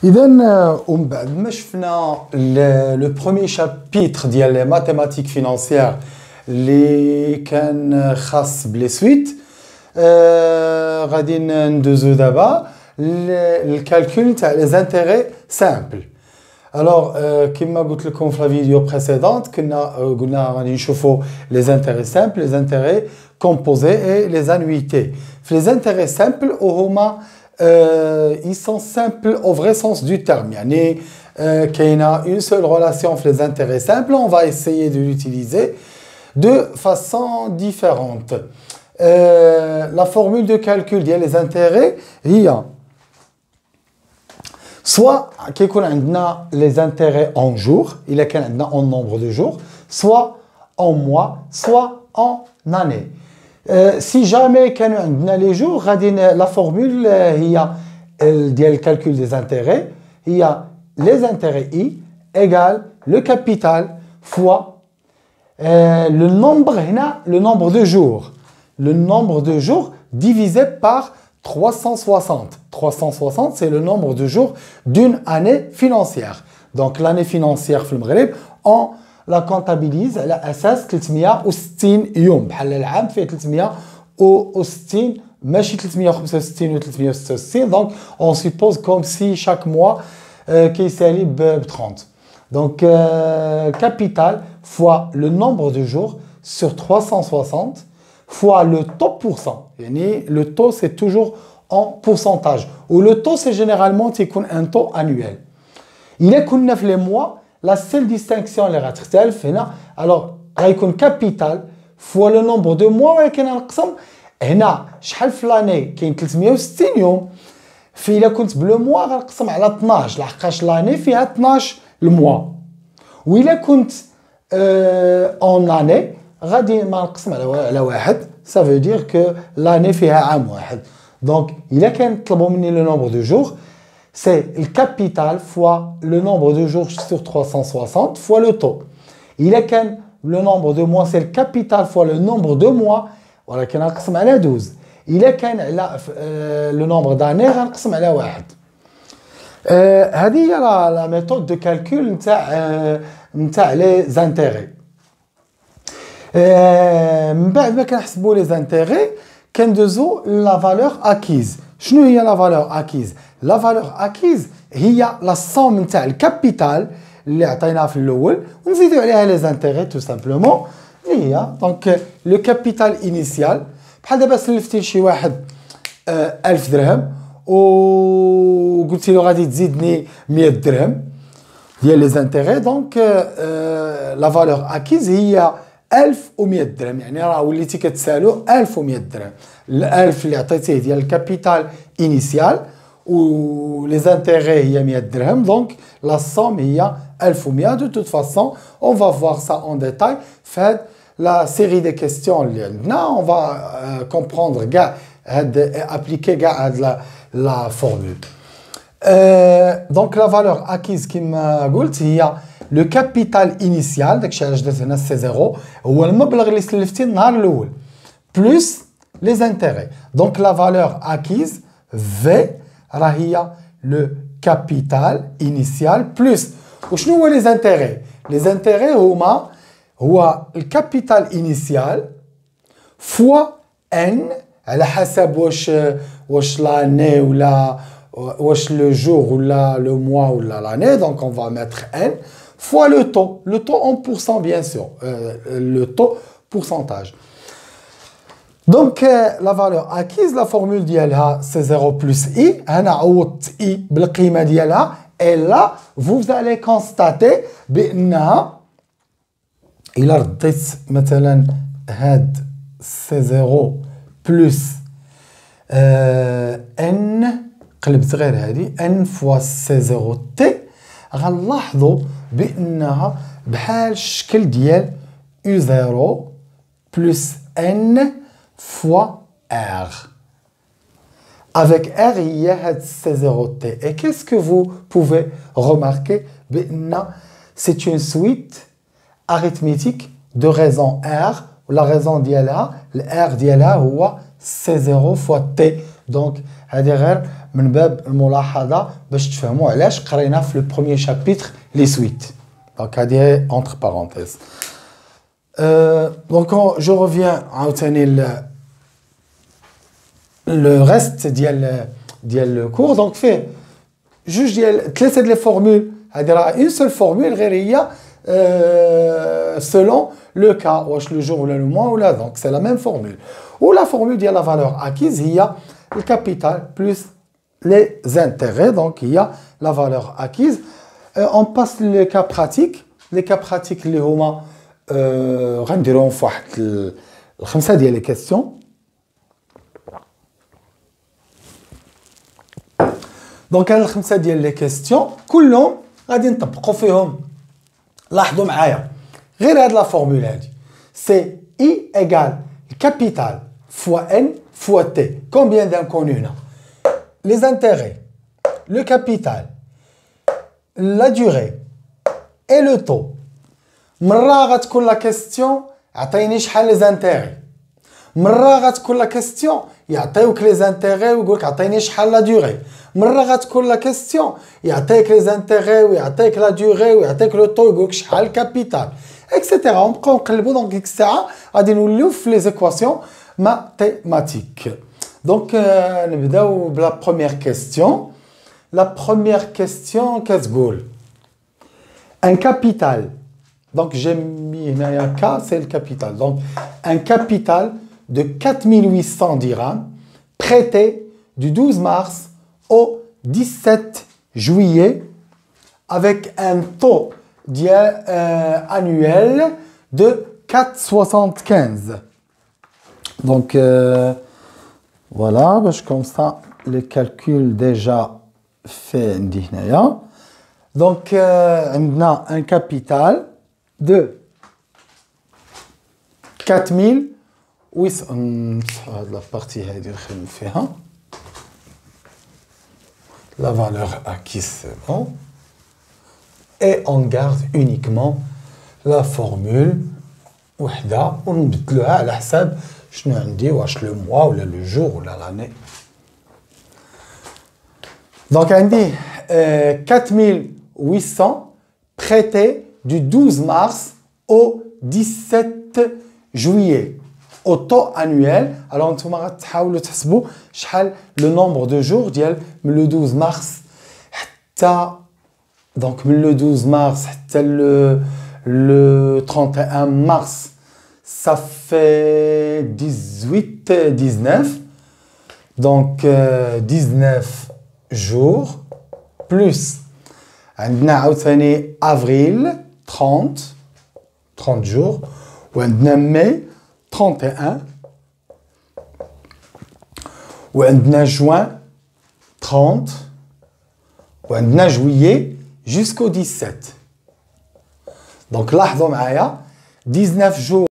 إذا ومن بعد ما شفنا لو بروميي شابيتر ديال لي ماتيماتيك فينانسيير اللي كان خاص بلي سويت غادي ندوزو دابا الكالكول تاع لي زانتيغي سامبل. الوغ كيما قلت لكم في لا فيديو بريسيدونت قلنا غادي نشوفوا لي زانتيغي سامبل، لي زانتيغي كومبوزي اي لي زانويتي. في لي زانتيغي سامبل وهما ils sont simples au vrai sens du terme. يعني qu'il y a une seule relation entre les intérêts simples, on va essayer de l'utiliser de façon différente. La formule de calcul des intérêts, il y a soit qu'on a les intérêts en jours, il y a en nombre de jours, soit en mois, soit en année. Si jamais on a les jours, la formule il y a le calcul des intérêts, il y a les intérêts I égale le capital fois le nombre de jours. Le nombre de jours divisé par 360. 360, c'est le nombre de jours d'une année financière. Donc l'année financière في المغرب on la comptabilise على اساس 360 يوم، بحال العام فيه 360 ماشي 365 و 366. donc on suppose comme si chaque mois كيسالي ب 30. donc capital fois le nombre de jours sur 360 fois le taux pourcent. يعني le taux c'est toujours en pourcentage, ou le taux c'est généralement un taux annuel. il est كنا في les mois la seule distinction اللي غتختلف هنا alors غيكون capital fois le nombre de mois، ولكن غنقسم هنا شحال في لاني كاين 360 يوم، في الا كنت بلو موا غنقسم على 12 لحقاش لاني فيها 12 الموا، وإلا كنت اون اني غادي ما نقسم على واحد، ça veut dire que l'année فيها عام واحد. donc إلا كان طلبوا مني le nombre de jours c'est le capital fois le nombre de jours sur 360 fois le taux. Il est que le nombre de mois c'est le capital fois le nombre de mois, ولكن غنقسم على 12. il est كان على le nombre d'années غنقسم على واحد. هذه هي لا ميثود دو كالكول نتاع لي زانتيغي. من بعد ما كنحسبوا لي زانتيغي كندوزو لا فالور اكيز. شنو هي لا فالور اكيز؟ لا فالور اكيز هي لا سوم نتاع الكابيتال اللي عطيناها في الاول ونزيدو عليها لي زانتيغي تو سامبلومون، اللي هي دونك لو كابيتال انيسيال. بحال دابا سلفتي لشي واحد 1000 درهم وقلتي له غادي تزيدني 100 درهم ديال لي زانتيغي، دونك لا فالور اكيز هي 1100 درهم. يعني راه وليتي كتسالو 1100 درهم. ال1000 اللي عطيتيه ديال الكابيتال انيسيال و لي زانتيغي هي 100 درهم، دونك لا سوم هي 1100. دو توت فاسون اون فا فوار سا اون ديتاي في هاد لا سيري دي كيستيون اللي عندنا. اون فا كومبروندر كاع هاد ابليكي كاع هاد لا فورمول. دونك لا فالور اكيز كيما قلت هي لو كابيتال انيسيال، داكشي علاش درت هنا سي زيرو، هو المبلغ اللي سلفتي النهار الاول بلوس لي زانتيغي. دونك لا فالور اكيز في راه هي لو كابيتال انيسيال بلوس وشنو هو لي زانتيغي؟ لي زانتيغي هو الكابيتال انيسيال فوا ان على حسب واش لاني ولا واش لو جور ولا لو موا ولا لاني. دونك اون فا ميتر ان fois le taux en pourcent bien sûr, le taux pourcentage. Donc la valeur acquise, la formule ديالها c'est 0 plus i. هنا عوضت i بالقيمة ديالها et là vous allez constater بأنها إلا رديت مثلا هاد c'est 0 plus n قلبت غير هادي n fois c0 t غنلاحظوا بانها بحال الشكل ديال u0 plus n fois r. avec r il y a هاد c0t. et qu'est-ce que vous pouvez remarquer بان c'est une suite arithmétique de raison r. la raison ديالها r ديالها هو c0 fois t. دونك هذه غير من باب الملاحظه باش تفهموا علاش قرينا في لو بروميير شابيتر لي سويت. دونك هذه entre parenthèses. Donc je reviens عاوتاني le reste ديال le cours. donc فيه جوج ديال ثلاثه ديال لي فورمول. هذه راه une seule formule غير هي selon le cas واش le jour ولا le mois ولا. donc c'est la même formule. ou la formule ديال la valeur acquise هي le capital plus les intérêts. donc il y a la valeur acquise. On passe les cas pratiques. les cas pratiques اللي هما غنديروهم في واحد الخمسه ديال لي كيسيون. دونك هاد الخمسه ديال لي كيسيون كلهم غادي نطبقوا فيهم. لاحظوا معايا غير هاد لا فورمول هادي سي اي ايغال الكابيتال فوا ان فوا تي. كومبيان d'inconnus هنا؟ les intérêts, le capital, la durée et le taux. مرة غتكون لا كيستيون عطيني شحال لي زانتيغي، مرة غتكون لا كيستيون يعطيوك لي زانتيغي ويقولك عطيني شحال لا ديوغي، مرة غتكون لا كيستيون يعطيك لي زانتيغي ويعطيك لا ديوغي ويعطيك لو طو ويقولك شحال الكابيتال اكسيتيرا. ونبقاو نقلبو. دونك ديك الساعة غادي نوليو في لي زيكواسيون ماتيماتيك. دونك نبداو بلا بروميير كيستيون. لا بروميير كيستيون كتقول ان كابيتال. Donc j'ai mis un K, c'est le capital. Donc un capital de 4800 dirhams prêté du 12 mars au 17 juillet avec un taux annuel de 4,75. Donc voilà, comme ça les calculs déjà faits. Donc on a un capital de 4800. La partie la valeur acquise, c'est bon. Et on garde uniquement la formule وحده ونبدلوها على حساب شنو عندي، واش لو موا ولا لو جور ولا لاني. Donc عندي 4800 prêté du 12 mars au 17 juillet au taux annuel. Alors نتوما غتحاولوا تحسبوا شحال le nombre de jours ديال من le 12 mars حتى donc من le 12 mars حتى le 31 mars ça fait 19. donc 19 jours plus عندنا عاوتاني avril 30 jours وعندنا mai 31 وعندنا juin 30 وعندنا juillet jusqu'au 17. donc لاحظوا معايا 19 jours